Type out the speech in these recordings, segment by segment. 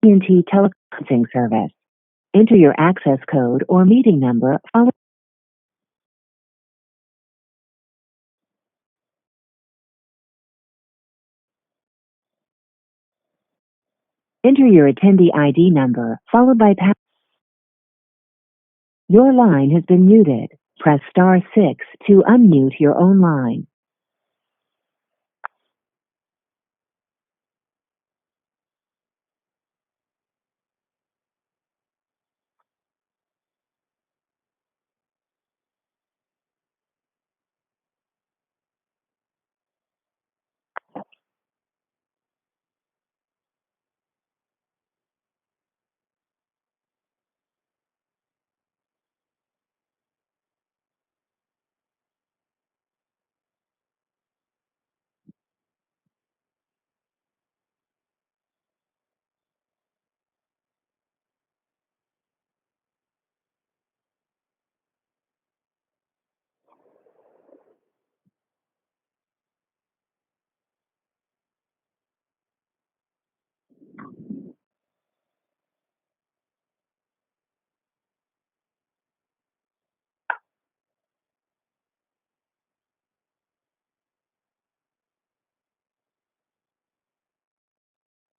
AT&T teleconferencing service. Enter your access code or meeting number followed. Enter your attendee ID number followed by pound. Your line has been muted. Press star 6 to unmute your own line.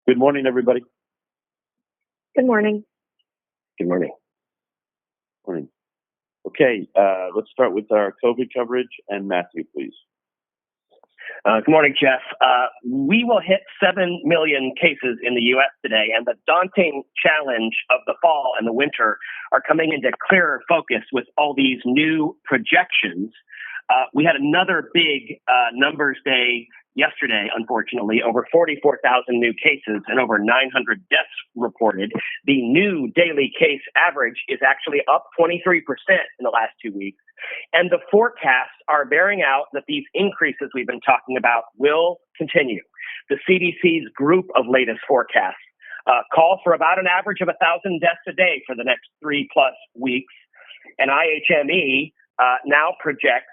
Good morning, everybody. Good morning. Good morning. Morning. Okay, let's start with our COVID coverage, and Matthew, please. Good morning, Jeff. We will hit 7 million cases in the U.S. today, and the daunting challenge of the fall and the winter are coming into clearer focus with all these new projections. We had another big numbers day yesterday, unfortunately, over 44,000 new cases and over 900 deaths reported. The new daily case average is actually up 23% in the last 2 weeks. And the forecasts are bearing out that these increases we've been talking about will continue. The CDC's group of latest forecasts call for about an average of 1,000 deaths a day for the next 3+ weeks. And IHME now projects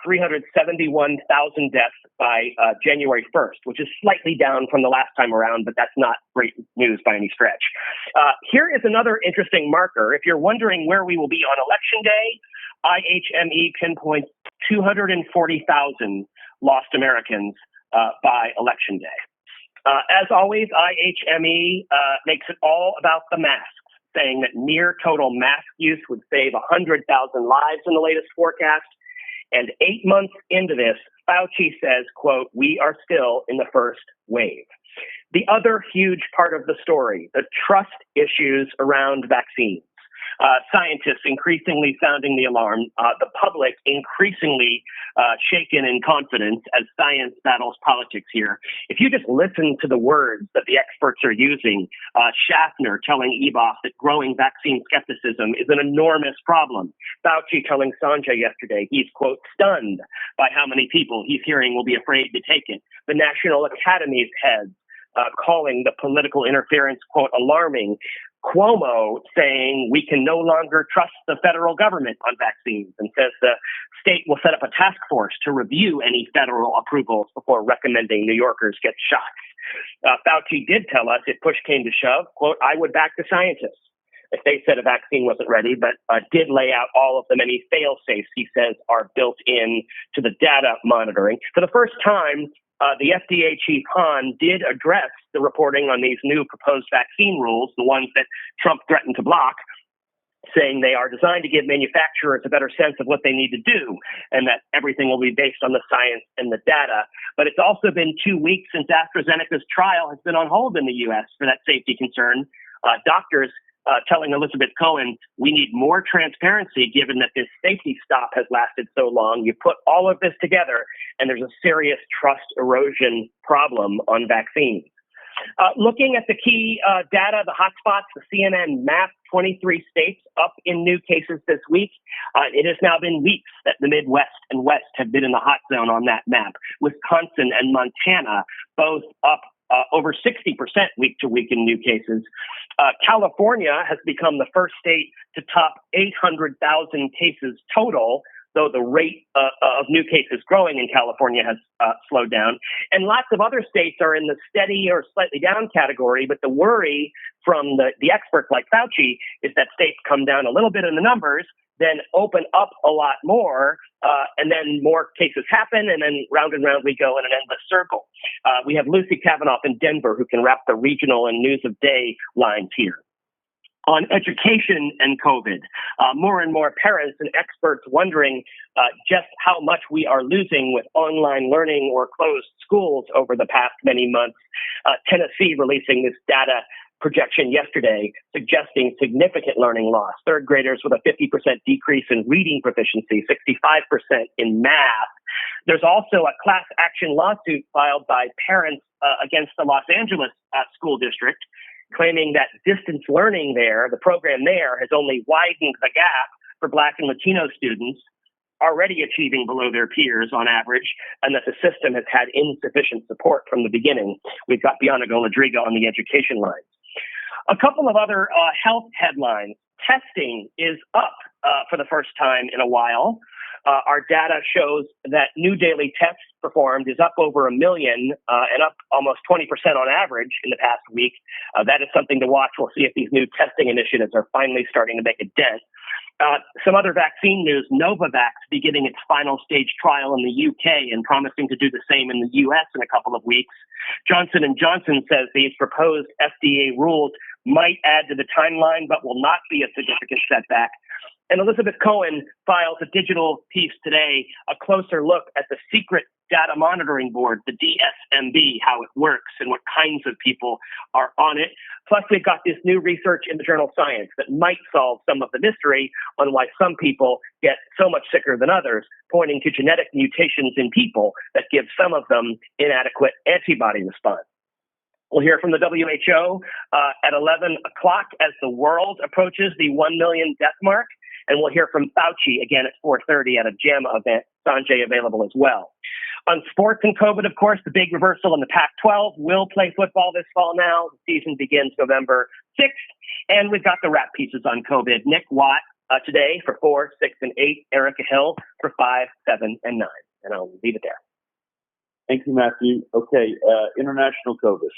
371,000 deaths by January 1st, which is slightly down from the last time around, but that's not great news by any stretch. Here is another interesting marker. If you're wondering where we will be on election day, IHME pinpoints 240,000 lost Americans by election day. As always, IHME makes it all about the masks, saying that near total mask use would save 100,000 lives in the latest forecast. And 8 months into this, Fauci says, quote, "We are still in the first wave." The other huge part of the story, the trust issues around vaccines. Scientists increasingly sounding the alarm, the public increasingly shaken in confidence as science battles politics here. If you just listen to the words that the experts are using, Schaffner telling Eboff that growing vaccine skepticism is an enormous problem. Fauci telling Sanjay yesterday he's, quote, stunned by how many people he's hearing will be afraid to take it. The National Academy's heads calling the political interference, quote, alarming. Cuomo saying we can no longer trust the federal government on vaccines and says the state will set up a task force to review any federal approvals before recommending New Yorkers get shots. Fauci did tell us if push came to shove, quote, I would back the scientists if they said a vaccine wasn't ready, but did lay out all of the many fail-safes he says are built in to the data monitoring. For the first time, the FDA chief Hahn did address the reporting on these new proposed vaccine rules, the ones that Trump threatened to block, saying they are designed to give manufacturers a better sense of what they need to do and that everything will be based on the science and the data. But it's also been 2 weeks since AstraZeneca's trial has been on hold in the U.S. for that safety concern. Doctors telling Elizabeth Cohen, we need more transparency given that this safety stop has lasted so long. You put all of this together and there's a serious trust erosion problem on vaccines. Looking at the key data, the hotspots, the CNN map, 23 states up in new cases this week. It has now been weeks that the Midwest and West have been in the hot zone on that map. Wisconsin and Montana both up over 60% week to week in new cases. California has become the first state to top 800,000 cases total though the rate of new cases growing in California has slowed down. And lots of other states are in the steady or slightly down category, but the worry from the experts like Fauci is that states come down a little bit in the numbers, then open up a lot more, and then more cases happen, and then round and round we go in an endless circle. We have Lucy Kavanaugh in Denver who can wrap the regional and news of day lines here. On education and COVID, more and more parents and experts wondering just how much we are losing with online learning or closed schools over the past many months. Tennessee releasing this data projection yesterday suggesting significant learning loss. Third graders with a 50% decrease in reading proficiency, 65% in math. There's also a class action lawsuit filed by parents against the Los Angeles school district, claiming that distance learning there, the program there, has only widened the gap for Black and Latino students, already achieving below their peers on average, and that the system has had insufficient support from the beginning. We've got Bianca Ladriga on the education lines. A couple of other health headlines. Testing is up for the first time in a while. Our data shows that new daily tests performed is up over 1 million and up almost 20% on average in the past week. That is something to watch. We'll see if these new testing initiatives are finally starting to make a dent. Some other vaccine news. Novavax beginning its final stage trial in the UK and promising to do the same in the US in a couple of weeks. Johnson & Johnson says these proposed FDA rules might add to the timeline, but will not be a significant setback. And Elizabeth Cohen files a digital piece today, a closer look at the secret data monitoring board, the DSMB, how it works and what kinds of people are on it. Plus, we've got this new research in the journal Science that might solve some of the mystery on why some people get so much sicker than others, pointing to genetic mutations in people that give some of them inadequate antibody response. We'll hear from the WHO at 11 o'clock as the world approaches the 1 million death mark. And we'll hear from Fauci again at 4:30 at a JAMA event. Sanjay available as well. On sports and COVID, of course, the big reversal in the Pac-12 will play football this fall now. The season begins November 6th. And we've got the wrap pieces on COVID. Nick Watt today for 4, 6, and 8. Erica Hill for 5, 7, and 9. And I'll leave it there. Thank you, Matthew. Okay, international COVID.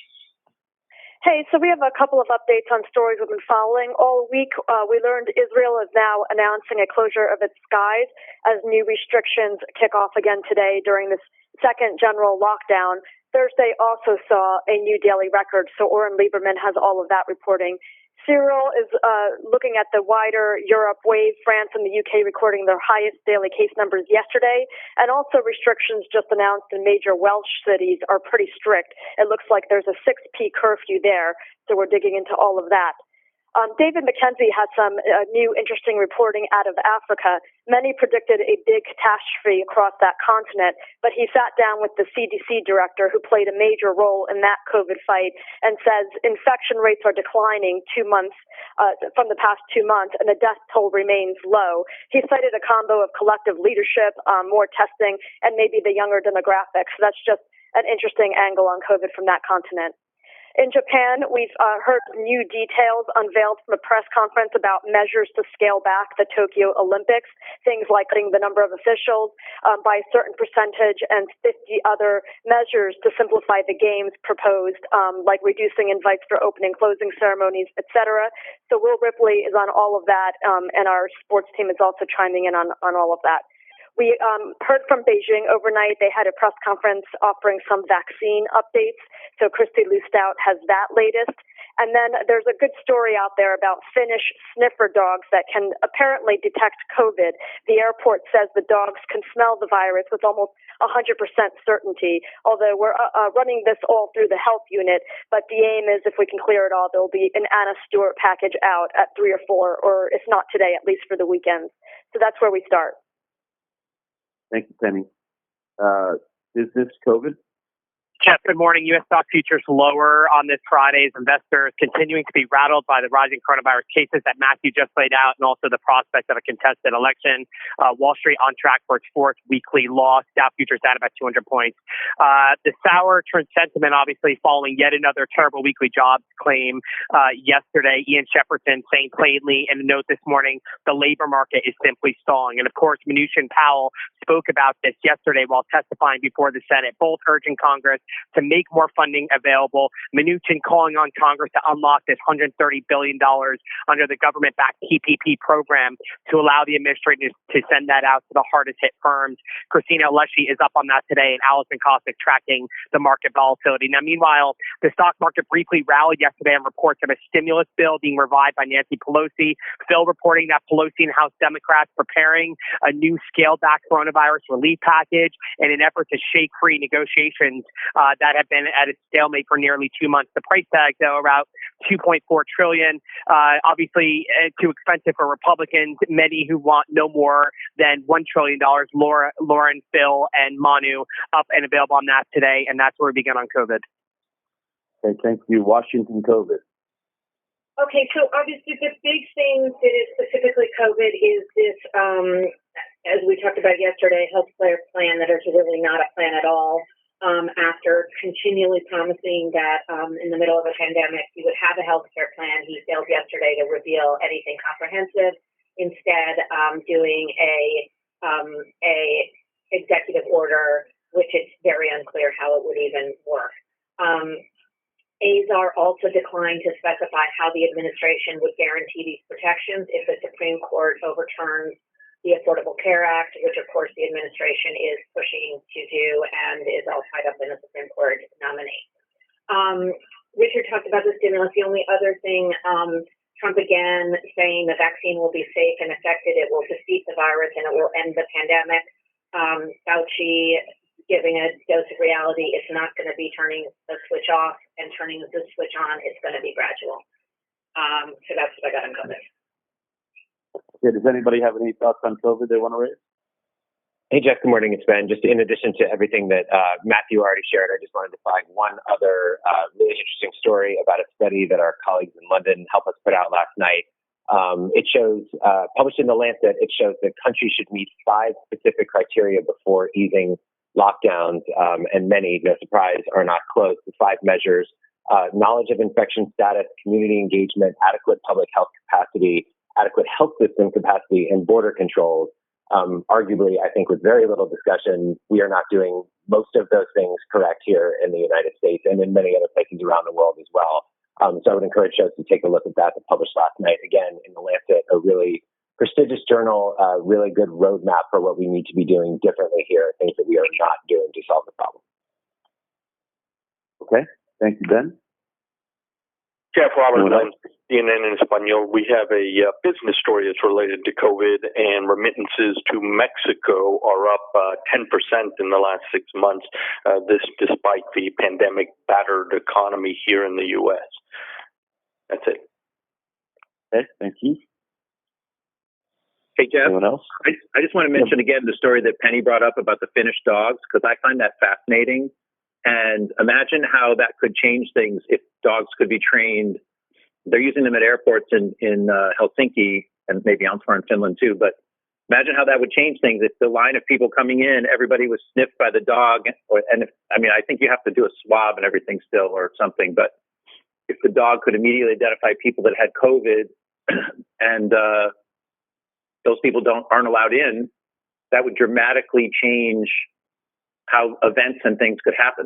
Hey, so we have a couple of updates on stories we've been following. All week, we learned Israel is now announcing a closure of its skies as new restrictions kick off again today during this second general lockdown. Thursday also saw a new daily record, so Oren Lieberman has all of that reporting. Cyril is looking at the wider Europe wave, France and the UK recording their highest daily case numbers yesterday, and also restrictions just announced in major Welsh cities are pretty strict. It looks like there's a 6 p.m. curfew there, so we're digging into all of that. David McKenzie has some new interesting reporting out of Africa. Many predicted a big catastrophe across that continent, but he sat down with the CDC director who played a major role in that COVID fight and says infection rates are declining 2 months from the past 2 months, and the death toll remains low. He cited a combo of collective leadership, more testing, and maybe the younger demographics. So that's just an interesting angle on COVID from that continent. In Japan, we've heard new details unveiled from a press conference about measures to scale back the Tokyo Olympics, things like cutting the number of officials by a certain percentage and 50 other measures to simplify the games proposed, like reducing invites for opening and closing ceremonies, etc. So Will Ripley is on all of that, and our sports team is also chiming in on all of that. We heard from Beijing overnight. They had a press conference offering some vaccine updates. So Christy Lustout has that latest. And then there's a good story out there about Finnish sniffer dogs that can apparently detect COVID. The airport says the dogs can smell the virus with almost 100% certainty, although we're running this all through the health unit. But the aim is if we can clear it all, there'll be an Anna Stewart package out at 3 or 4, or if not today, at least for the weekends. So that's where we start. Thank you, Penny. Is this COVID? Jeff, good morning. U.S. stock futures lower on this Friday as investors continuing to be rattled by the rising coronavirus cases that Matthew just laid out and also the prospect of a contested election. Wall Street on track for its fourth weekly loss. Dow futures down about 200 points. The sour trend sentiment obviously following yet another terrible weekly jobs claim yesterday. Ian Shepperton saying plainly in a note this morning, the labor market is simply stalling. And of course, Mnuchin and Powell spoke about this yesterday while testifying before the Senate, both urging Congress to make more funding available. Mnuchin calling on Congress to unlock this $130 billion under the government-backed PPP program to allow the administration to send that out to the hardest hit firms. Christina Alessi is up on that today, and Allison Kosik tracking the market volatility. Now, meanwhile, the stock market briefly rallied yesterday on reports of a stimulus bill being revived by Nancy Pelosi. Phil reporting that Pelosi and House Democrats preparing a new scaled-back coronavirus relief package in an effort to shake free negotiations that have been at a stalemate for nearly 2 months. The price tag, though, around $2.4 trillion. Obviously, too expensive for Republicans. Many who want no more than $1 trillion. Lauren, Phil, and Manu up and available on that today, and that's where we begin on COVID. Okay, thank you. Washington COVID. Okay, so obviously the big thing that is specifically COVID is this, as we talked about yesterday, healthcare plan that is really not a plan at all. After continually promising that in the middle of a pandemic you would have a healthcare plan, he failed yesterday to reveal anything comprehensive. Instead, doing a executive order, which it's very unclear how it would even work. Azar also declined to specify how the administration would guarantee these protections if the Supreme Court overturns the Affordable Care Act, which of course the administration is pushing to do and is all tied up in a Supreme Court nominee. Richard talked about the stimulus. The only other thing, Trump again saying the vaccine will be safe and effective, it will defeat the virus and it will end the pandemic. Fauci giving a dose of reality, it's not going to be turning the switch off and turning the switch on, it's going to be gradual. So that's what I got on COVID. Yeah, does anybody have any thoughts on COVID they want to raise? Hey, Jeff, good morning. It's Ben. Just in addition to everything that Matthew already shared, I just wanted to flag one other really interesting story about a study that our colleagues in London helped us put out last night. It shows, published in The Lancet, it shows that countries should meet 5 specific criteria before easing lockdowns, and many, no surprise, are not close. The 5 measures: knowledge of infection status, community engagement, adequate public health capacity, adequate health system capacity, and border controls. Arguably, I think with very little discussion, we are not doing most of those things correct here in the United States and in many other places around the world as well. So I would encourage folks to take a look at that published last night. Again, in The Lancet, a really prestigious journal, really good roadmap for what we need to be doing differently here, things that we are not doing to solve the problem. Okay, thank you, Ben. Jeff, Robert, CNN in Espanol. We have a business story that's related to COVID, and remittances to Mexico are up 10% in the last 6 months, this despite the pandemic-battered economy here in the U.S. That's it. Okay, thank you. Hey, Jeff. Anyone else? I just want to mention again the story that Penny brought up about the Finnish dogs, because I find that fascinating. And imagine how that could change things if dogs could be trained. They're using them at airports in Helsinki and maybe elsewhere in Finland too. But imagine how that would change things if the line of people coming in, everybody was sniffed by the dog. I think you have to do a swab and everything still or something. But if the dog could immediately identify people that had COVID and those people aren't allowed in, that would dramatically change how events and things could happen.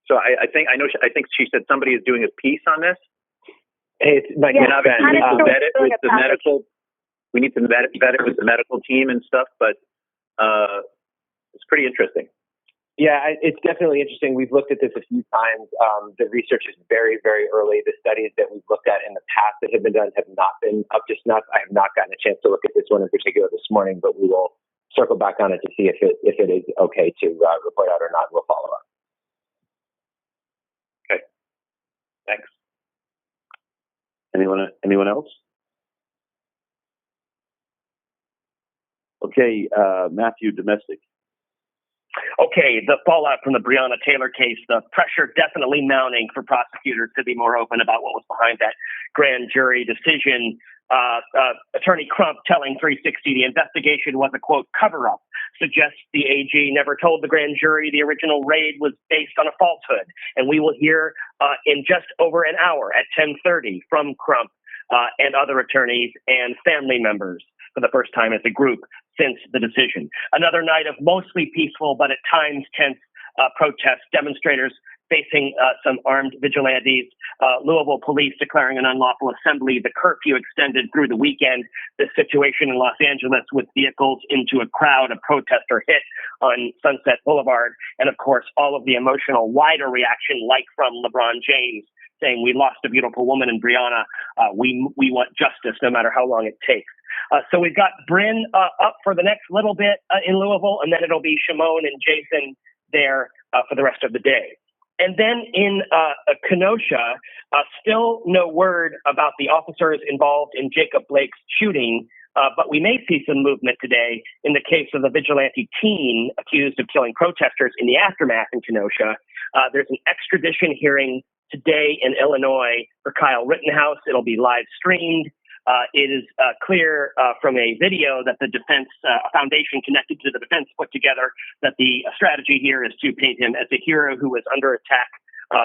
So I think she said somebody is doing a piece on this. Hey, it's Mike. We need to vet it with the medical. We need to vet it with the medical team and stuff. But it's pretty interesting. Yeah, it's definitely interesting. We've looked at this a few times. The research is very, very early. The studies that we've looked at in the past that have been done have not been up to snuff. I have not gotten a chance to look at this one in particular this morning, but we will circle back on it to see if it is okay to report out or not. We'll follow up. Okay. Thanks. Anyone else? Okay, Matthew, domestic. Okay, the fallout from the Breonna Taylor case, the pressure definitely mounting for prosecutors to be more open about what was behind that grand jury decision. Attorney Crump telling 360 the investigation was a, quote, cover-up, suggests the AG never told the grand jury the original raid was based on a falsehood. And we will hear in just over an hour at 10:30 from Crump and other attorneys and family members for the first time as a group since the decision. Another night of mostly peaceful but at times tense protests, demonstrators facing some armed vigilantes, Louisville police declaring an unlawful assembly, the curfew extended through the weekend, the situation in Los Angeles with vehicles into a crowd, a protester hit on Sunset Boulevard, and of course, all of the emotional wider reaction like from LeBron James saying, we lost a beautiful woman in Breonna. We want justice no matter how long it takes. So we've got Bryn up for the next little bit in Louisville, and then it'll be Shimon and Jason there for the rest of the day. And then in Kenosha, still no word about the officers involved in Jacob Blake's shooting, but we may see some movement today in the case of the vigilante teen accused of killing protesters in the aftermath in Kenosha. There's an extradition hearing today in Illinois for Kyle Rittenhouse. It'll be live streamed. It is clear from a video that the defense foundation connected to the defense put together that the strategy here is to paint him as a hero who was under attack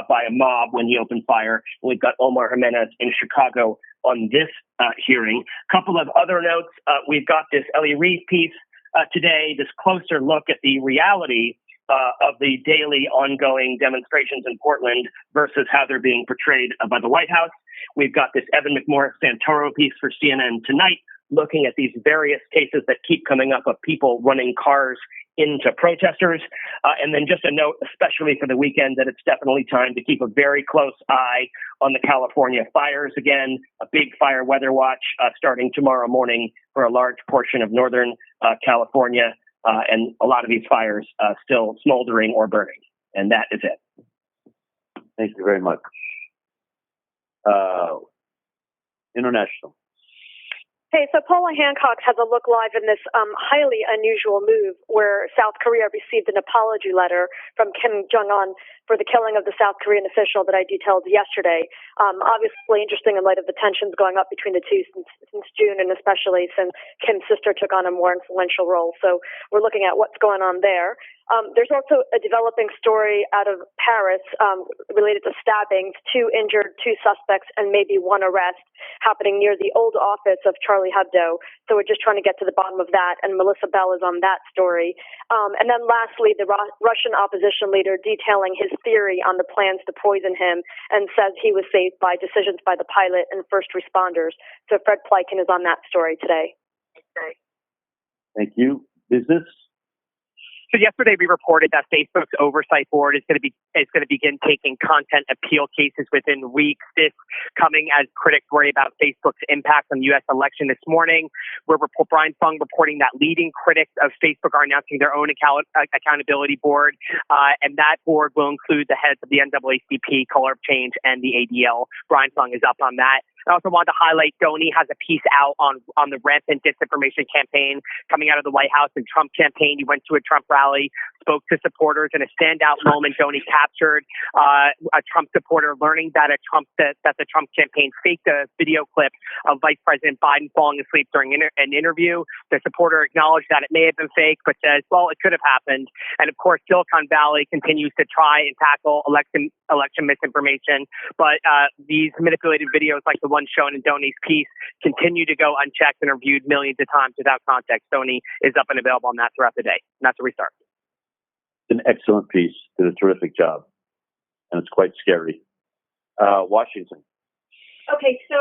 by a mob when he opened fire. And we've got Omar Jimenez in Chicago on this hearing. A couple of other notes. We've got this Ellie Reeve piece today, this closer look at the reality of the daily ongoing demonstrations in Portland versus how they're being portrayed by the White House. We've got this Evan McMorris Santoro piece for CNN tonight, looking at these various cases that keep coming up of people running cars into protesters. And then just a note, especially for the weekend, that it's definitely time to keep a very close eye on the California fires again, a big fire weather watch starting tomorrow morning for a large portion of Northern California. And a lot of these fires still smoldering or burning. And that is it. Thank you very much. International. Hey, so Paula Hancock has a look live in this highly unusual move where South Korea received an apology letter from Kim Jong-un for the killing of the South Korean official that I detailed yesterday. Obviously interesting in light of the tensions going up between the two since June, and especially since Kim's sister took on a more influential role. So we're looking at what's going on there. There's also a developing story out of Paris related to stabbings, 2 injured, 2 suspects, and maybe 1 arrest happening near the old office of Charlie Hebdo. So we're just trying to get to the bottom of that, and Melissa Bell is on that story. And then lastly, the Russian opposition leader detailing his theory on the plans to poison him and says he was saved by decisions by the pilot and first responders. So Fred Plykin is on that story today. Thank you. Business? So yesterday we reported that Facebook's oversight board is going to begin taking content appeal cases within weeks. This coming as critics worry about Facebook's impact on the U.S. election. This morning, Brian Fung reporting that leading critics of Facebook are announcing their own accountability board, and that board will include the heads of the NAACP, Color of Change, and the ADL. Brian Fung is up on that. I also wanted to highlight Donnie has a piece out on the rampant disinformation campaign coming out of the White House and Trump campaign. He went to a Trump rally, spoke to supporters. In a standout moment, Donnie captured a Trump supporter learning that that the Trump campaign faked a video clip of Vice President Biden falling asleep during an interview. The supporter acknowledged that it may have been fake, but says, well, it could have happened. And of course, Silicon Valley continues to try and tackle election misinformation, but these manipulated videos like the one shown in Donnie's piece continue to go unchecked and are viewed millions of times without context. Donnie is up and available on that throughout the day. And that's a restart. An excellent piece. Did a terrific job. And it's quite scary. Washington. Okay, so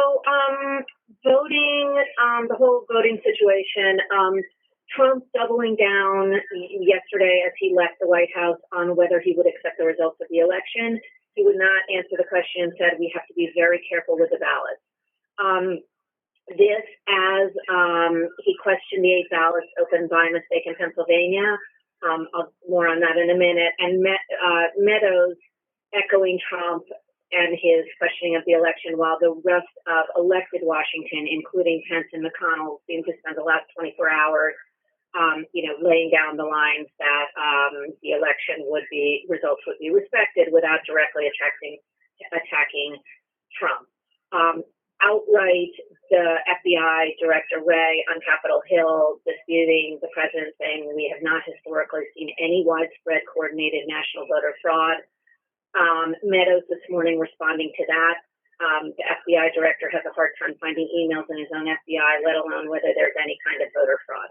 voting, the whole voting situation, Trump doubling down yesterday as he left the White House on whether he would accept the results of the election. He would not answer the question and said we have to be very careful with the ballots. This as he questioned the 8 ballots opened by mistake in Pennsylvania. More on that in a minute. And Meadows echoing Trump and his questioning of the election, while the rest of elected Washington, including Pence and McConnell, seemed to spend the last 24 hours laying down the lines that the results would be respected without directly attacking Trump. Outright, the FBI Director Wray on Capitol Hill disputing the president, saying we have not historically seen any widespread coordinated national voter fraud. Meadows this morning responding to that. The FBI director has a hard time finding emails in his own FBI, let alone whether there's any kind of voter fraud.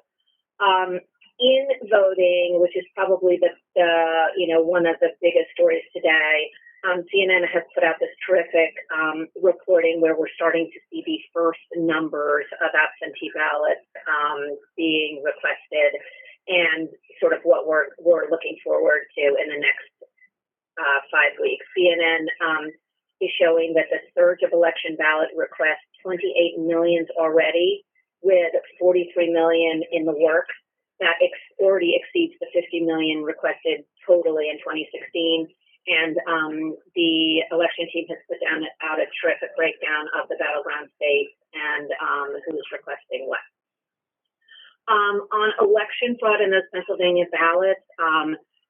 In voting, which is probably the one of the biggest stories today, CNN has put out this terrific reporting where we're starting to see the first numbers of absentee ballots being requested, and sort of what we're looking forward to in the next 5 weeks. CNN is showing that the surge of election ballot requests, 28 million already, with 43 million in the works. That already exceeds the 50 million requested totally in 2016. And the election team has put out a terrific breakdown of the battleground states and who's requesting what. On election fraud in those Pennsylvania ballots,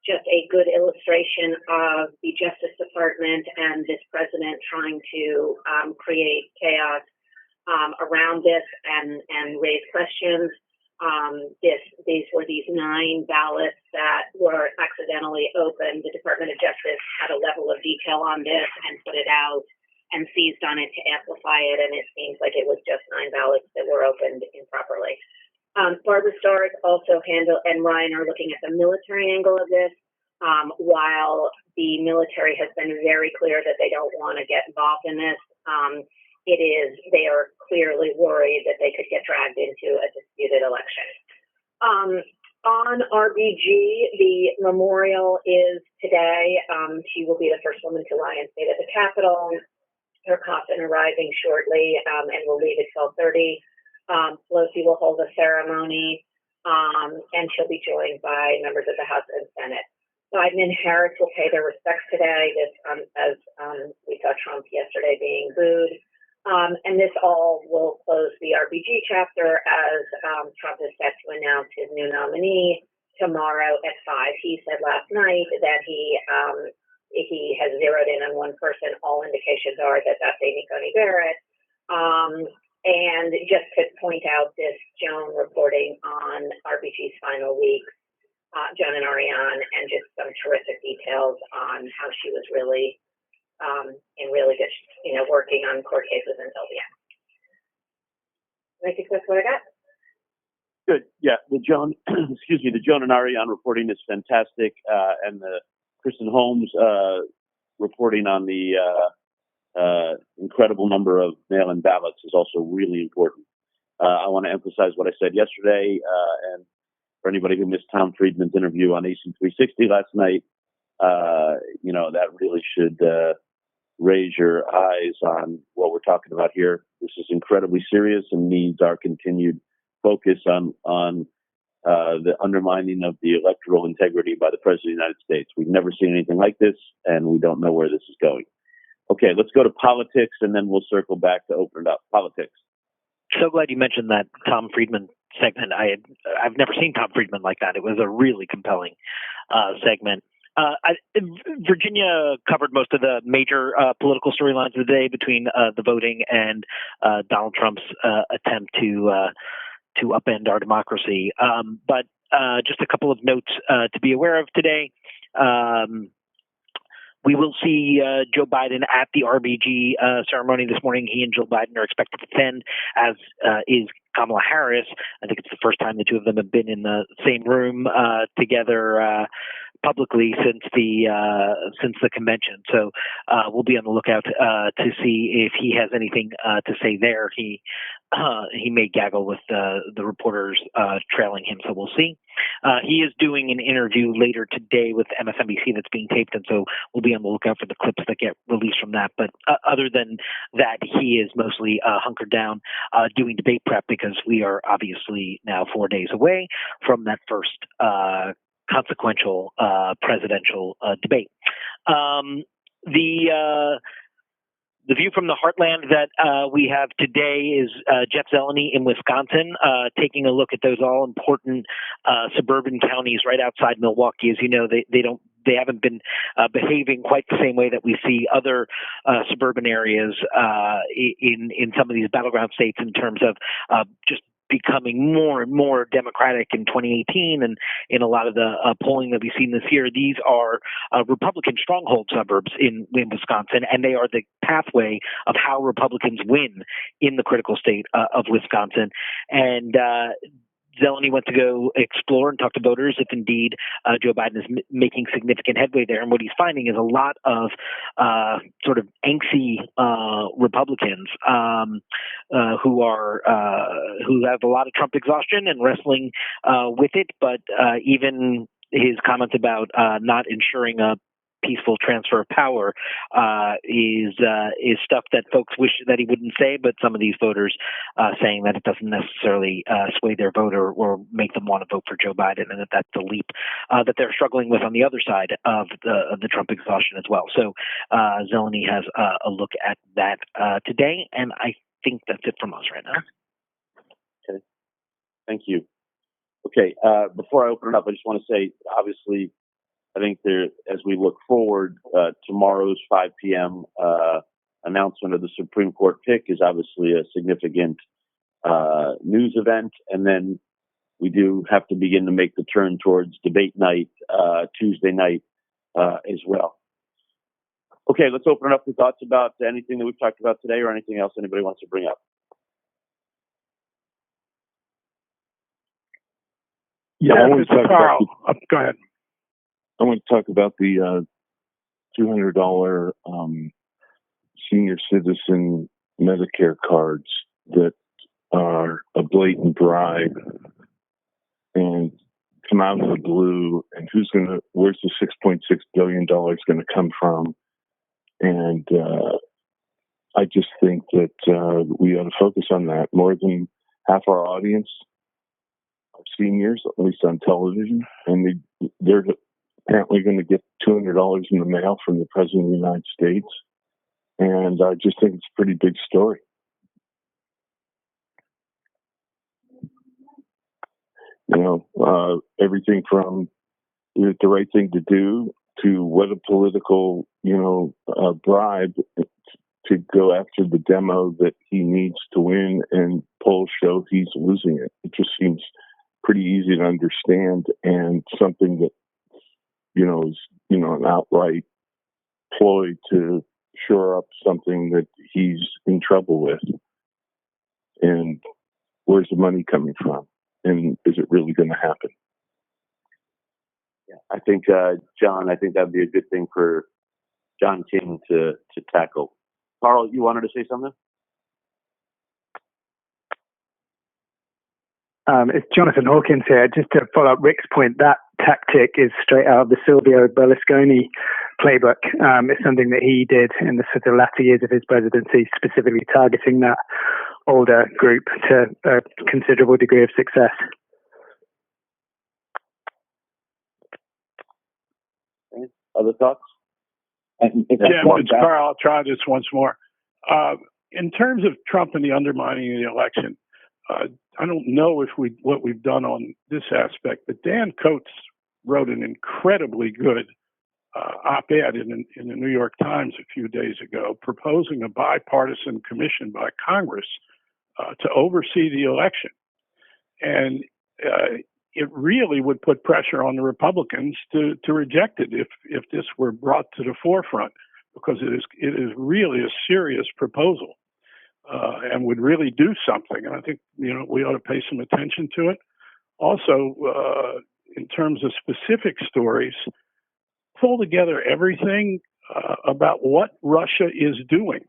just a good illustration of the Justice Department and this president trying to create chaos around this and raise questions. These were 9 ballots that were accidentally opened. The Department of Justice had a level of detail on this and put it out and seized on it to amplify it, and it seems like it was just 9 ballots that were opened improperly. Barbara Starrs also and Ryan are looking at the military angle of this, while the military has been very clear that they don't want to get involved in this. They are clearly worried that they could get dragged into a disputed election. On RBG, the memorial is today. She will be the first woman to lie in state at the Capitol. Her coffin arriving shortly, and will leave at 12:30. Pelosi will hold a ceremony, and she'll be joined by members of the House and Senate. Biden and Harris will pay their respects today, as we saw Trump yesterday being booed. And this all will close the RBG chapter as Trump is set to announce his new nominee tomorrow at 5. He said last night that he has zeroed in on one person. All indications are that that's Amy Coney Barrett. And just to point out this Joan reporting on RBG's final week, Joan and Ariane, and just some terrific details on how she was really in really good, working on court cases until the end. I think that's what I got. Good. Yeah, the Joan and Ariane reporting is fantastic, and the Kristen Holmes reporting on the incredible number of mail-in ballots is also really important. I want to emphasize what I said yesterday, and for anybody who missed Tom Friedman's interview on AC 360 last night, that really should raise your eyes on what we're talking about here. This is incredibly serious and needs our continued focus on the undermining of the electoral integrity by the President of the United States. We've never seen anything like this, and we don't know where this is going. Okay, let's go to politics, and then we'll circle back to open it up. Politics. So glad you mentioned that Tom Friedman segment. I've never seen Tom Friedman like that. It was a really compelling segment. Virginia covered most of the major political storylines of the day between the voting and Donald Trump's attempt to upend our democracy. But just a couple of notes to be aware of today. We will see Joe Biden at the RBG ceremony this morning. He and Joe Biden are expected to attend, as is Kamala Harris. I think it's the first time the two of them have been in the same room together publicly since the convention. So we'll be on the lookout to see if he has anything to say there. He may gaggle with the reporters trailing him, so we'll see. He is doing an interview later today with MSNBC that's being taped, and so we'll be on the lookout for the clips that get released from that. But other than that, he is mostly hunkered down doing debate prep, because we are obviously now 4 days away from that first consequential presidential debate. The view from the heartland that we have today is Jeff Zeleny in Wisconsin, taking a look at those all-important suburban counties right outside Milwaukee. As you know, they haven't been behaving quite the same way that we see other suburban areas in some of these battleground states in terms of just becoming more and more Democratic in 2018 and in a lot of the polling that we've seen this year. These are Republican stronghold suburbs in Wisconsin, and they are the pathway of how Republicans win in the critical state of Wisconsin. And Zeleny went to go explore and talk to voters if indeed Joe Biden is making significant headway there. And what he's finding is a lot of sort of angsty Republicans who have a lot of Trump exhaustion and wrestling with it. But even his comments about not ensuring a peaceful transfer of power is stuff that folks wish that he wouldn't say, but some of these voters saying that it doesn't necessarily sway their vote or make them want to vote for Joe Biden, and that's the leap that they're struggling with on the other side of the Trump exhaustion as well. So Zeleny has a look at that today, and I think that's it from us right now. Okay, thank you. Okay, before I open it up, I just want to say, obviously, I think as we look forward, tomorrow's 5 p.m. Announcement of the Supreme Court pick is obviously a significant news event. And then we do have to begin to make the turn towards debate night, Tuesday night as well. Okay, let's open it up for thoughts about anything that we've talked about today or anything else anybody wants to bring up. Yeah, Carl. Go ahead. I want to talk about the $200 senior citizen Medicare cards that are a blatant bribe and come out of the blue. And where's the $6.6 billion going to come from? And I just think that we ought to focus on that. More than half our audience are seniors, at least on television, and they're apparently going to get $200 in the mail from the President of the United States. And I just think it's a pretty big story. You know, everything from is it the right thing to do to what a political, bribe to go after the demo that he needs to win, and polls show he's losing it. It just seems pretty easy to understand, and something that is, an outright ploy to shore up something that he's in trouble with. And where's the money coming from? And is it really going to happen? Yeah, I think, John, that'd be a good thing for John King to tackle. Carl, you wanted to say something? It's Jonathan Hawkins here. Just to follow up Rick's point, that tactic is straight out of the Silvio Berlusconi playbook. It's something that he did in the sort of latter years of his presidency, specifically targeting that older group to a considerable degree of success. Okay. Other thoughts? It's Carl. I'll try this once more. In terms of Trump and the undermining of the election, I don't know what we've done on this aspect, but Dan Coates wrote an incredibly good op-ed in the New York Times a few days ago, proposing a bipartisan commission by Congress to oversee the election. And it really would put pressure on the Republicans to reject it if this were brought to the forefront, because it is really a serious proposal. And would really do something. And I think, we ought to pay some attention to it. Also, in terms of specific stories, pull together everything about what Russia is doing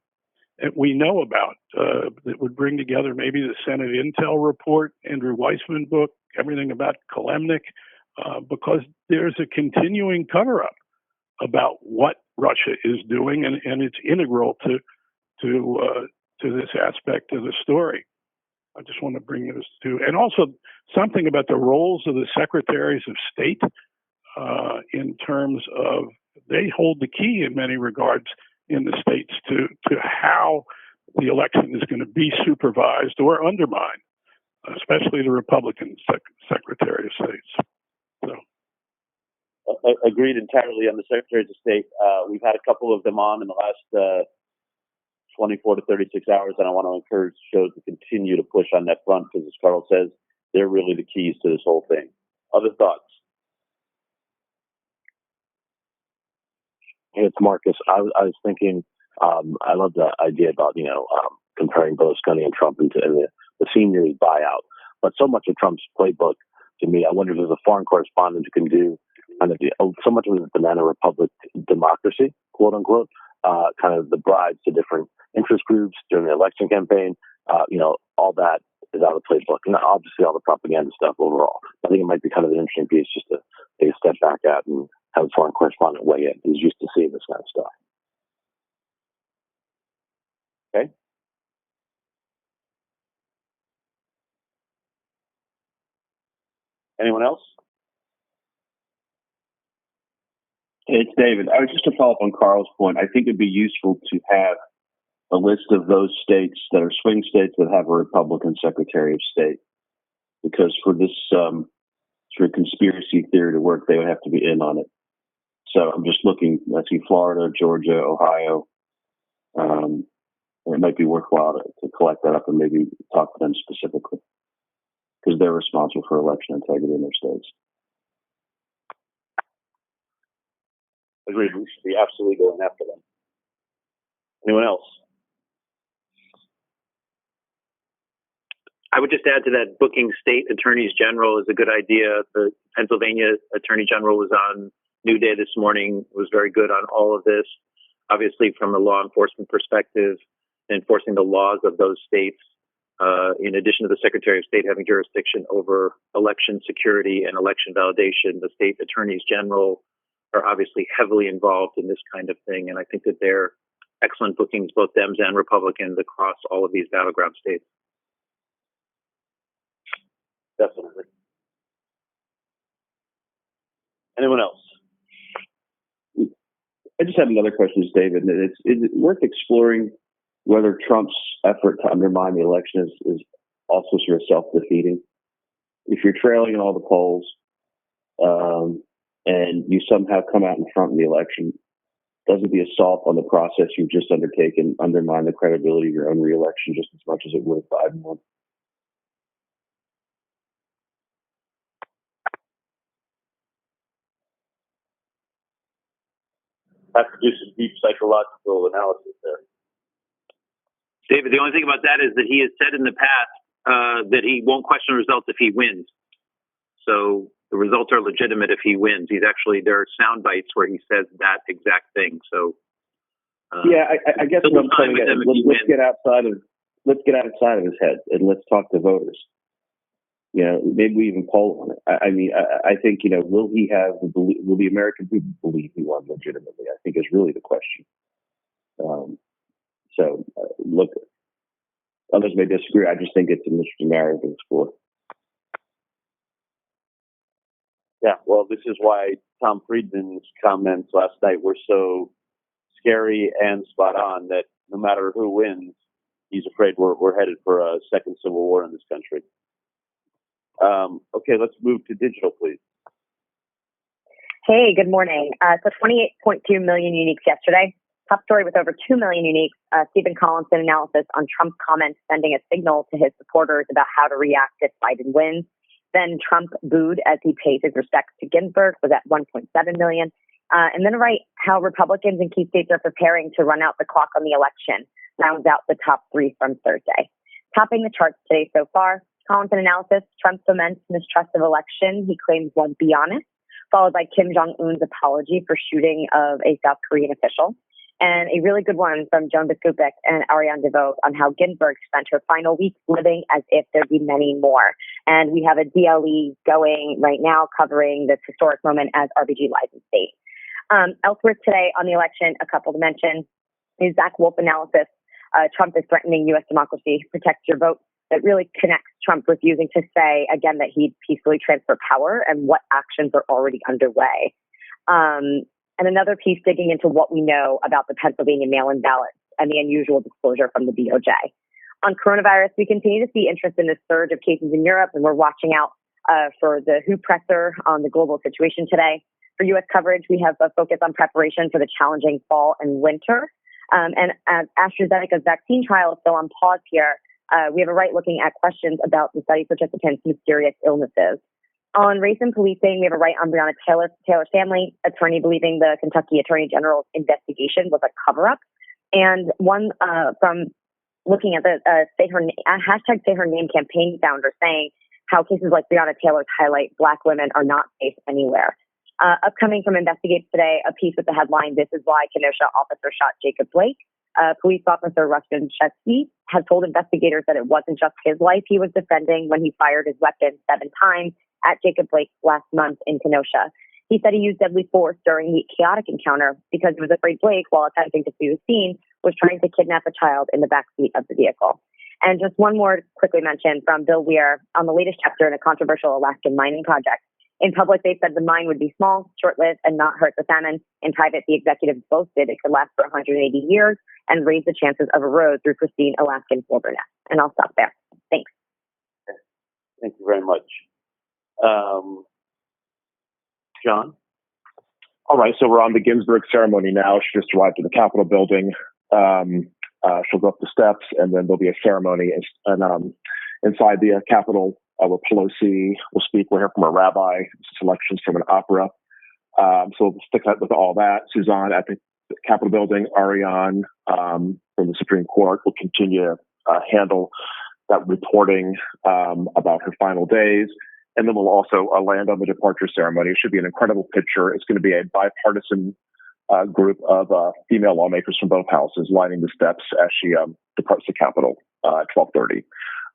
that we know about, that would bring together maybe the Senate Intel report, Andrew Weissman book, everything about Kalemnik, because there's a continuing cover-up about what Russia is doing, and it's integral to this aspect of the story. I just want to bring this to, and also something about the roles of the secretaries of state in terms of they hold the key in many regards in the states to how the election is going to be supervised or undermined, especially the Republican Secretary of States. So. Agreed entirely on the Secretaries of State. We've had a couple of them on in the last 24 to 36 hours, and I want to encourage shows to continue to push on that front because, as Carl says, they're really the keys to this whole thing. Other thoughts? Hey, it's Marcus. I was thinking, I love the idea about, comparing Berlusconi and Trump and the senior buyout. But so much of Trump's playbook, to me, I wonder if there's a foreign correspondent who can do kind of so much of it is banana republic democracy, quote unquote, kind of the bribes to different interest groups during the election campaign. All that is out of the playbook. And obviously all the propaganda stuff overall. I think it might be kind of an interesting piece just to take a step back at and have a foreign correspondent weigh in. He's used to seeing this kind of stuff. Okay. Anyone else? It's David. I was just to follow up on Carl's point. I think it'd be useful to have a list of those states that are swing states that have a Republican Secretary of State, because for this sort of conspiracy theory to work, they would have to be in on it. So I'm just looking. I see Florida, Georgia, Ohio. It might be worthwhile to collect that up and maybe talk to them specifically, because they're responsible for election integrity in their states. Agreed. We should be absolutely going after them. Anyone else? I would just add to that, booking state attorneys general is a good idea. The Pennsylvania Attorney General was on New Day this morning, was very good on all of this. Obviously, from a law enforcement perspective, enforcing the laws of those states, in addition to the Secretary of State having jurisdiction over election security and election validation, the state attorneys general are obviously heavily involved in this kind of thing. And I think that they're excellent bookings, both Dems and Republicans, across all of these battleground states. Definitely. Anyone else? I just have another question, David. Is it worth exploring whether Trump's effort to undermine the election is also sort of self-defeating? If you're trailing in all the polls, and you somehow come out in front in the election, doesn't the assault on the process you've just undertaken undermine the credibility of your own reelection just as much as it would if Biden won? Have to do some deep psychological analysis there. David, the only thing about that is that he has said in the past that he won't question results if he wins. So the results are legitimate if he wins. There are sound bites where he says that exact thing. So I guess what I'm saying is let's get outside of his head and let's talk to voters. Maybe we even poll on it. I think, will the American people believe he won legitimately? I think is really the question. Look, others may disagree. I just think it's an interesting narrative to explore. Yeah, well, this is why Tom Friedman's comments last night were so scary and spot on, that no matter who wins, he's afraid we're headed for a second civil war in this country. Okay, let's move to digital, please. Hey, good morning. So 28.2 million uniques yesterday. Top story with over 2 million uniques. Stephen Collinson analysis on Trump comments sending a signal to his supporters about how to react if Biden wins. Then Trump booed as he paid his respects to Ginsburg, was at 1.7 million. And then how Republicans in key states are preparing to run out the clock on the election, rounds out the top three from Thursday. Topping the charts today so far, Collinson analysis, Trump cements mistrust of election he claims won't be honest, followed by Kim Jong-un's apology for shooting of a South Korean official. And a really good one from Joan Biskupik and Ariane DeVos on how Ginsburg spent her final weeks living as if there'd be many more. And we have a DLE going right now covering this historic moment as RBG lies in state. Elsewhere today on the election, a couple to mention is Zach Wolf analysis. Trump is threatening U.S. democracy, protect your vote. That really connects Trump refusing to say, again, that he'd peacefully transfer power and what actions are already underway. and another piece digging into what we know about the Pennsylvania mail-in ballots and the unusual disclosure from the DOJ. On coronavirus, we continue to see interest in the surge of cases in Europe, and we're watching out for the WHO presser on the global situation today. For U.S. coverage, we have a focus on preparation for the challenging fall and winter. And as AstraZeneca's vaccine trial is still on pause here, we have a right looking at questions about the study participants' mysterious illnesses. On race and policing, we have a right on Breonna Taylor's family attorney believing the Kentucky Attorney General's investigation was a cover-up. And one from looking at the hashtag Say Her Name campaign founder saying how cases like Breonna Taylor's highlight Black women are not safe anywhere. Upcoming from Investigates today, a piece with the headline, "This is why Kenosha officer shot Jacob Blake." Police officer Rustin Chesky has told investigators that it wasn't just his life he was defending when he fired his weapon 7 times at Jacob Blake last month in Kenosha. He said he used deadly force during the chaotic encounter because he was afraid Blake, while attempting to flee the scene, was trying to kidnap a child in the backseat of the vehicle. And just one more to quickly mention from Bill Weir on the latest chapter in a controversial Alaskan mining project. In public, they said the mine would be small, short-lived, and not hurt the salmon. In private, the executives boasted it could last for 180 years and raise the chances of a road through pristine Alaskan wilderness. And I'll stop there. Thanks. Thank you very much. John? All right, so we're on the Ginsburg ceremony now. She just arrived at the Capitol building. She'll go up the steps, and then there'll be a ceremony inside the Capitol where Pelosi will speak. We'll hear from a rabbi, selections from an opera. So we'll stick out with all that. Suzanne at the Capitol building, Ariane from the Supreme Court will continue to handle that reporting about her final days. And then we'll also land on the departure ceremony. It should be an incredible picture. It's going to be a bipartisan group of female lawmakers from both houses lining the steps as she departs the Capitol at 12:30.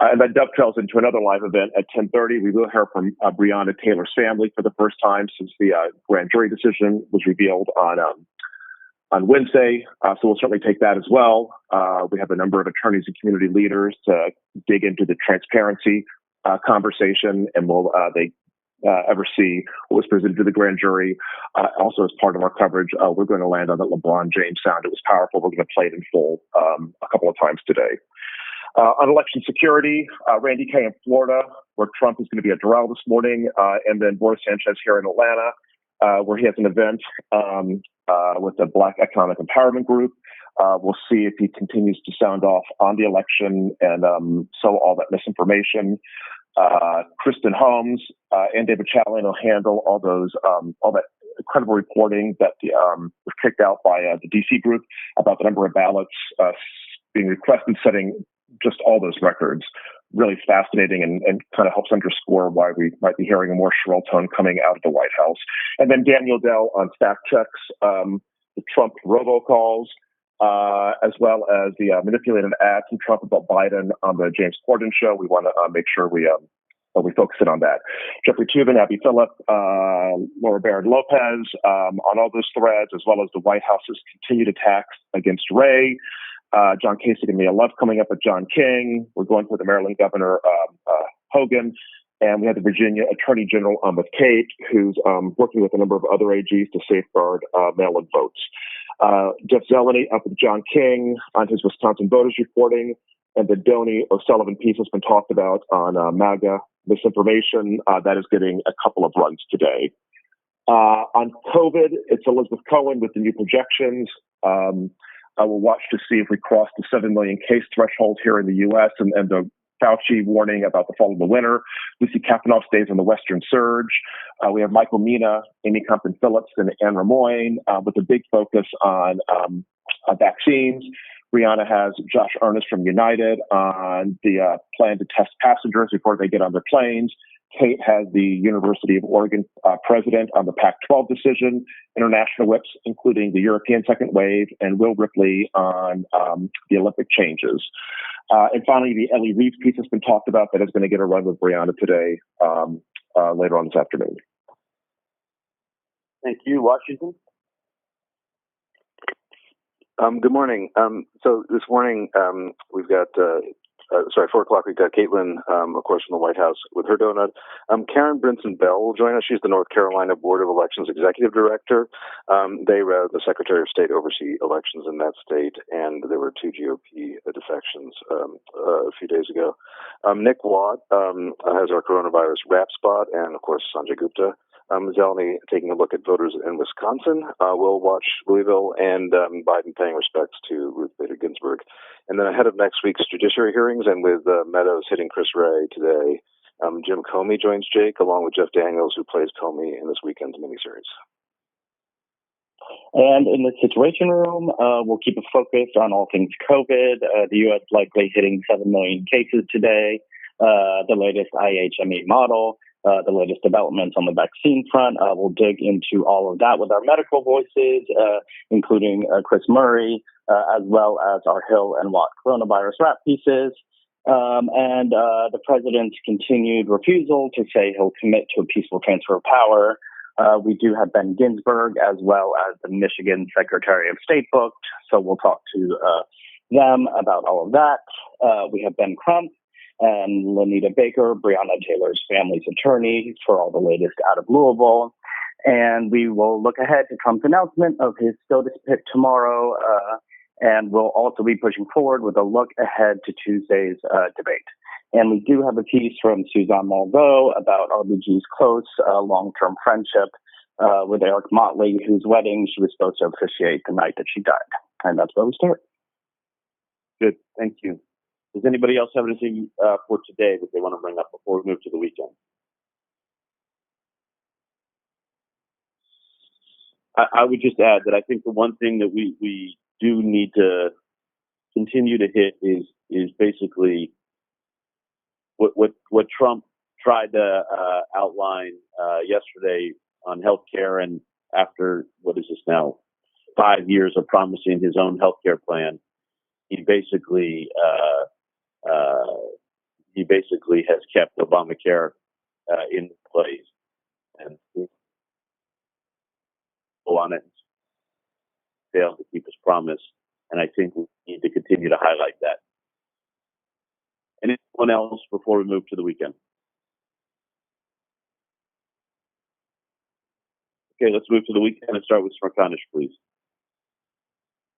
And that dovetails into another live event at 10:30. We will hear from Breonna Taylor's family for the first time since the grand jury decision was revealed on Wednesday. So we'll certainly take that as well. We have a number of attorneys and community leaders to dig into the transparency conversation, and will they ever see what was presented to the grand jury. Also, as part of our coverage, we're going to land on that LeBron James sound. It was powerful. We're going to play it in full a couple of times today. On election security, Randy Kaye in Florida, where Trump is going to be at Doral this morning, and then Boris Sanchez here in Atlanta, where he has an event with the Black Economic Empowerment Group. We'll see if he continues to sound off on the election and sow all that misinformation. Kristen Holmes and David Challen will handle all that incredible reporting that was kicked out by the DC group about the number of ballots being requested, setting just all those records. Really fascinating and kind of helps underscore why we might be hearing a more shrill tone coming out of the White House. And then Daniel Dell on fact checks, the Trump robocalls, as well as the manipulated ads from Trump about Biden on the James Corden show. We want to make sure we focus in on that. Jeffrey Toobin, Abby Phillip, Laura Baird Lopez on all those threads, as well as the White House's continued attacks against Ray. John Kasich and Mia Love coming up with John King. We're going for the Maryland Governor Hogan. And we have the Virginia Attorney General with Kate, who's working with a number of other AGs to safeguard mail-in votes. Jeff Zeleny up with John King on his Wisconsin voters reporting. And the Doney O'Sullivan piece has been talked about on MAGA misinformation. That is getting a couple of runs today. On COVID, it's Elizabeth Cohen with the new projections. I will watch to see if we cross the 7 million case threshold here in the U.S. and the Fauci warning about the fall of the winter. Lucy Kaffenoff stays on the Western surge. We have Michael Mina, Amy Compton-Phillips, and Anne Ramoyne with a big focus on vaccines. Brianna has Josh Earnest from United on the plan to test passengers before they get on their planes. Kate has the University of Oregon president on the Pac-12 decision, international whips, including the European second wave, and Will Ripley on the Olympic changes. And finally, the Ellie Reeves piece has been talked about that is going to get a run with Brianna today, later on this afternoon. Thank you. Washington? Good morning. So this morning, we've got 4 o'clock, we've got Caitlin, of course, from the White House with her donut. Karen Brinson Bell will join us. She's the North Carolina Board of Elections Executive Director. The Secretary of State, oversee elections in that state, and there were 2 GOP defections a few days ago. Nick Watt has our coronavirus rap spot, and, of course, Sanjay Gupta. Zelny taking a look at voters in Wisconsin. We'll watch Louisville and Biden paying respects to Ruth Bader Ginsburg. And then ahead of next week's judiciary hearings and with Meadows hitting Chris Wray today, Jim Comey joins Jake along with Jeff Daniels, who plays Comey in this weekend's miniseries. And in the Situation Room, we'll keep a focus on all things COVID. The U.S. likely hitting 7 million cases today, the latest IHME model, the latest developments on the vaccine front. We'll dig into all of that with our medical voices, including Chris Murray, as well as our Hill and Watt coronavirus rap pieces. And the president's continued refusal to say he'll commit to a peaceful transfer of power. We do have Ben Ginsburg as well as the Michigan Secretary of State booked, so we'll talk to them about all of that. We have Ben Crump and Lanita Baker, Breonna Taylor's family's attorney, for all the latest out of Louisville. And we will look ahead to Trump's announcement of his SCOTUS pick tomorrow, and we'll also be pushing forward with a look ahead to Tuesday's debate. And we do have a piece from Suzanne Malveaux about RBG's close long-term friendship with Eric Motley, whose wedding she was supposed to officiate the night that she died. And that's where we start. Good. Thank you. Does anybody else have anything for today that they want to bring up before we move to the weekend? I would just add that I think the one thing that we do need to continue to hit is basically what Trump tried to outline yesterday on healthcare, and after what is this now 5 years of promising his own healthcare plan, he basically has kept Obamacare in place and go on it, failed to keep his promise, and I think we need to continue to highlight that. Anyone else before we move to the weekend? Okay, let's move to the weekend and start with Smerconish, please.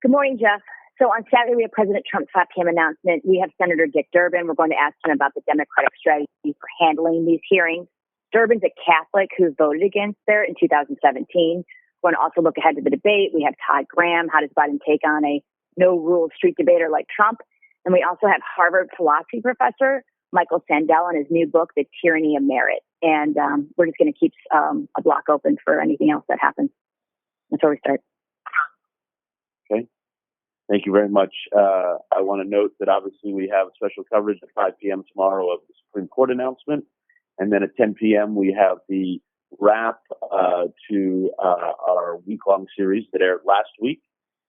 Good morning, Jeff. So on Saturday, we have President Trump's 5 p.m. announcement. We have Senator Dick Durbin. We're going to ask him about the Democratic strategy for handling these hearings. Durbin's a Catholic who voted against there in 2017. We're going to also look ahead to the debate. We have Todd Graham. How does Biden take on a no-rules street debater like Trump? And we also have Harvard philosophy professor Michael Sandel in his new book, The Tyranny of Merit. And we're just going to keep a block open for anything else that happens. That's where we start. Okay. Thank you very much. I want to note that obviously we have special coverage at 5 p.m. tomorrow of the Supreme Court announcement. And then at 10 p.m. we have the wrap to our week-long series that aired last week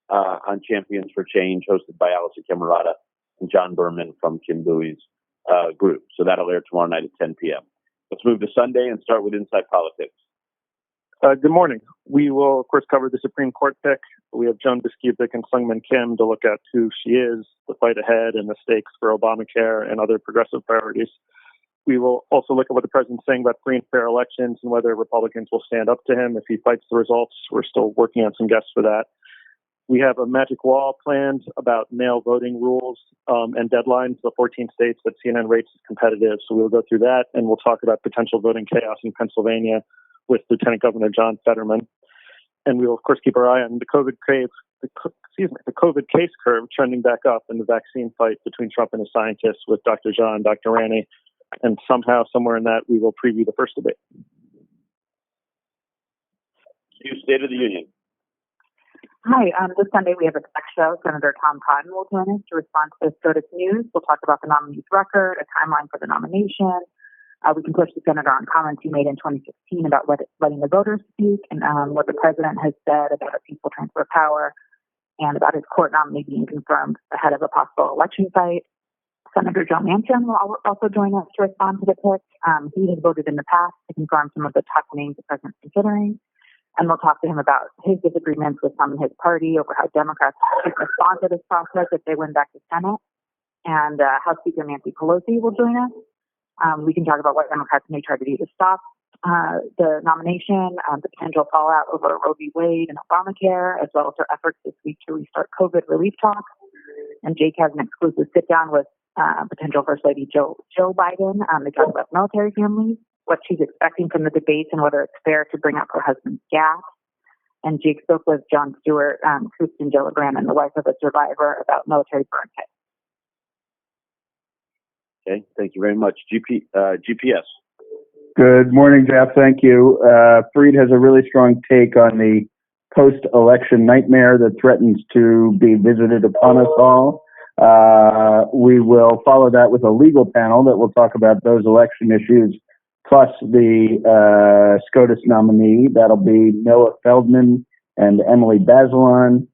on Champions for Change, hosted by Alison Camerata and John Berman from Kim Bowie's group. So that'll air tomorrow night at 10 p.m. Let's move to Sunday and start with Inside Politics. Good morning. We will, of course, cover the Supreme Court pick. We have Joan Biskupic and Sungmin Kim to look at who she is, the fight ahead, and the stakes for Obamacare and other progressive priorities. We will also look at what the president's saying about free and fair elections and whether Republicans will stand up to him if he fights the results. We're still working on some guests for that. We have a magic wall planned about mail voting rules and deadlines. The 14 states that CNN rates as competitive. So we'll go through that, and we'll talk about potential voting chaos in Pennsylvania with Lieutenant Governor John Fetterman. And we will, of course, keep our eye on the COVID case curve trending back up in the vaccine fight between Trump and his scientists with Dr. Zha and Dr. Rani. And somehow, somewhere in that, we will preview the first debate. State of the Union. Hi, this Sunday we have a tech show. Senator Tom Cotton will join us to respond to the SCOTUS news. We'll talk about the nominee's record, a timeline for the nomination. We can push the senator on comments he made in 2016 about letting the voters speak, and what the president has said about a peaceful transfer of power, and about his court nominee being confirmed ahead of a possible election fight. Senator Joe Manchin will also join us to respond to the pick. He has voted in the past to confirm some of the top names the president's considering. And we'll talk to him about his disagreements with some in his party over how Democrats should respond to this process if they win back the Senate. and House Speaker Nancy Pelosi will join us. We can talk about what Democrats may try to do to stop the nomination, the potential fallout over Roe v. Wade and Obamacare, as well as their efforts this week to restart COVID relief talks. And Jake has an exclusive sit-down with potential First Lady Joe Biden. They talk about military families, what she's expecting from the debates, and whether it's fair to bring up her husband's gas. And Jake spoke with Jon Stewart, Kristen Gillibrand, and the wife of a survivor about military burn pits. Okay, thank you very much. GPS. Good morning, Jeff. Thank you. Freed has a really strong take on the post-election nightmare that threatens to be visited upon us all. We will follow that with a legal panel that will talk about those election issues, plus the SCOTUS nominee. That'll be Noah Feldman and Emily Bazelon.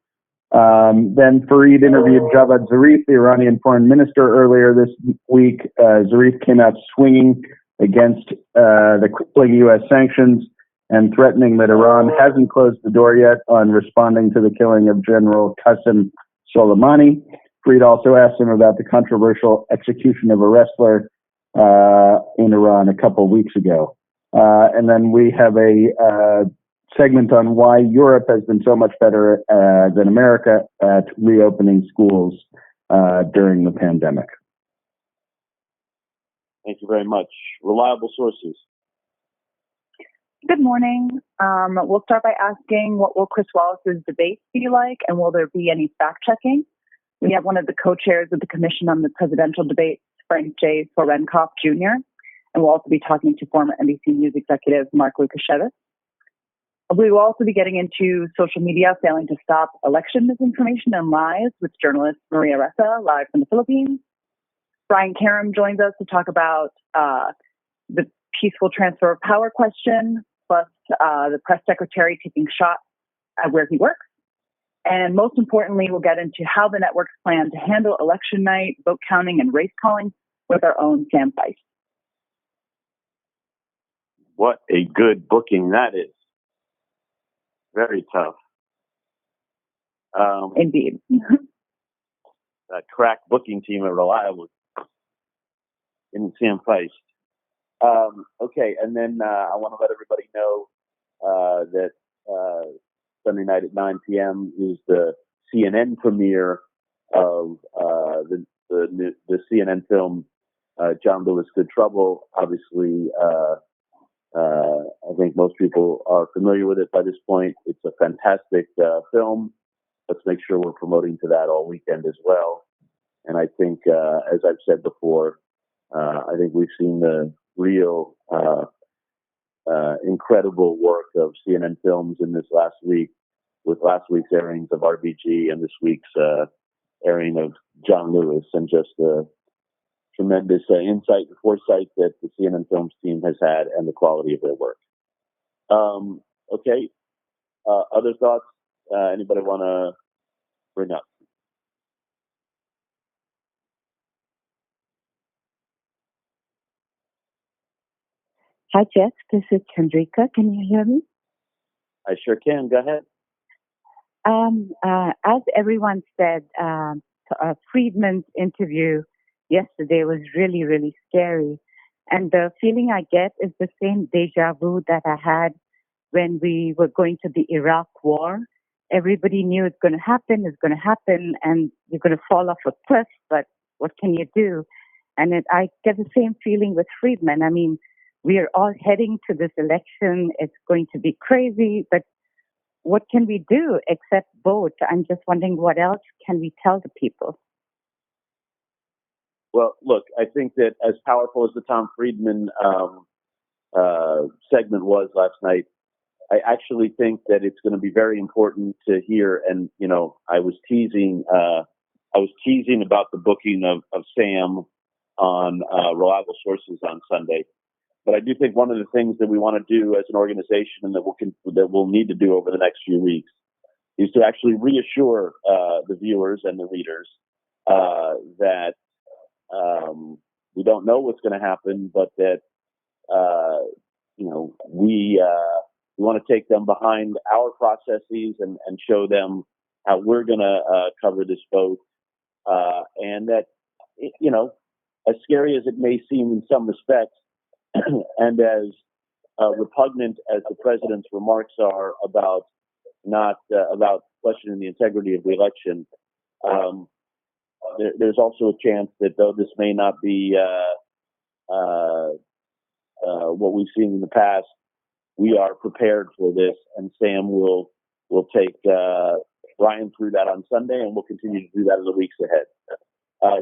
Then Fareed interviewed Javad Zarif, the Iranian foreign minister, earlier this week. Zarif came out swinging against the crippling U.S. sanctions and threatening that Iran hasn't closed the door yet on responding to the killing of General Qasem Soleimani. Fareed also asked him about the controversial execution of a wrestler in Iran a couple weeks ago. And then we have a segment on why Europe has been so much better than America at reopening schools during the pandemic. Thank you very much. Reliable sources. Good morning. We'll start by asking, what will Chris Wallace's debates be like, and will there be any fact-checking? We have one of the co-chairs of the Commission on the Presidential Debates, Frank J. Sorenkoff Jr., and we'll also be talking to former NBC News executive Mark Lukashevitz. We will also be getting into social media failing to stop election misinformation and lies with journalist Maria Ressa, live from the Philippines. Brian Karam joins us to talk about the peaceful transfer of power question, plus the press secretary taking shots at where he works. And most importantly, we'll get into how the networks plan to handle election night, vote counting, and race calling with our own Sam Feist. What a good booking that is. Very tough. Indeed. That crack booking team at Reliable in Sam Feist. Okay, and then I want to let everybody know that Sunday night at 9 p.m. is the CNN premiere of the CNN film John Lewis Good Trouble. Obviously, I think most people are familiar with it by this point. It's a fantastic film. Let's make sure we're promoting to that all weekend as well. And I think, as I've said before, I think we've seen the real incredible work of CNN Films in this last week, with last week's airings of RBG and this week's airing of John Lewis, and just the tremendous insight and foresight that the CNN Films team has had and the quality of their work. Okay. Other thoughts? Anybody want to bring up? Hi, Jeff. This is Chandrika. Can you hear me? I sure can. Go ahead. As everyone said, Friedman's interview yesterday was really, really scary. And the feeling I get is the same deja vu that I had when we were going to the Iraq war. Everybody knew it's going to happen, and you're going to fall off a cliff, but what can you do? And I get the same feeling with Friedman. I mean, we are all heading to this election. It's going to be crazy, but what can we do except vote? I'm just wondering, what else can we tell the people? Well, look, I think that as powerful as the Tom Friedman segment was last night, I actually think that it's going to be very important to hear. And you know, I was teasing about the booking of Sam on Reliable Sources on Sunday. But I do think one of the things that we want to do as an organization, and that we'll need to do over the next few weeks, is to actually reassure the viewers and the readers that we don't know what's going to happen, but that we want to take them behind our processes and show them how we're going to cover this vote, and that as scary as it may seem in some respects, and as repugnant as the president's remarks are about about questioning the integrity of the election, there's also a chance that though this may not be what we've seen in the past, we are prepared for this, and Sam will take Ryan through that on Sunday, and we'll continue to do that in the weeks ahead.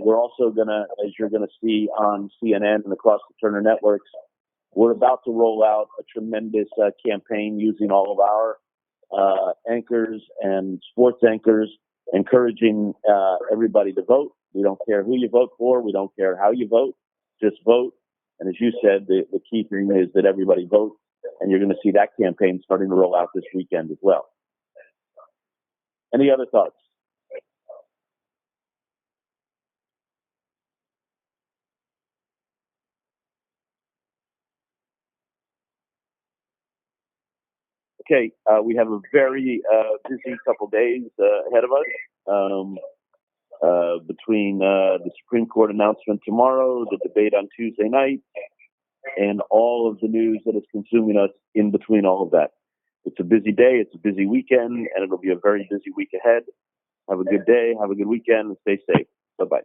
We're also gonna, as you're gonna see on CNN and across the Turner networks, we're about to roll out a tremendous campaign using all of our anchors and sports anchors, encouraging everybody to vote. We don't care who you vote for. We don't care how you vote. Just vote. And as you said, the key thing is that everybody votes. And you're going to see that campaign starting to roll out this weekend as well. Any other thoughts? Okay, we have a very busy couple days ahead of us. Between the Supreme Court announcement tomorrow, the debate on Tuesday night, and all of the news that is consuming us in between all of that. It's a busy day, it's a busy weekend, and it'll be a very busy week ahead. Have a good day, have a good weekend, and stay safe. Bye-bye.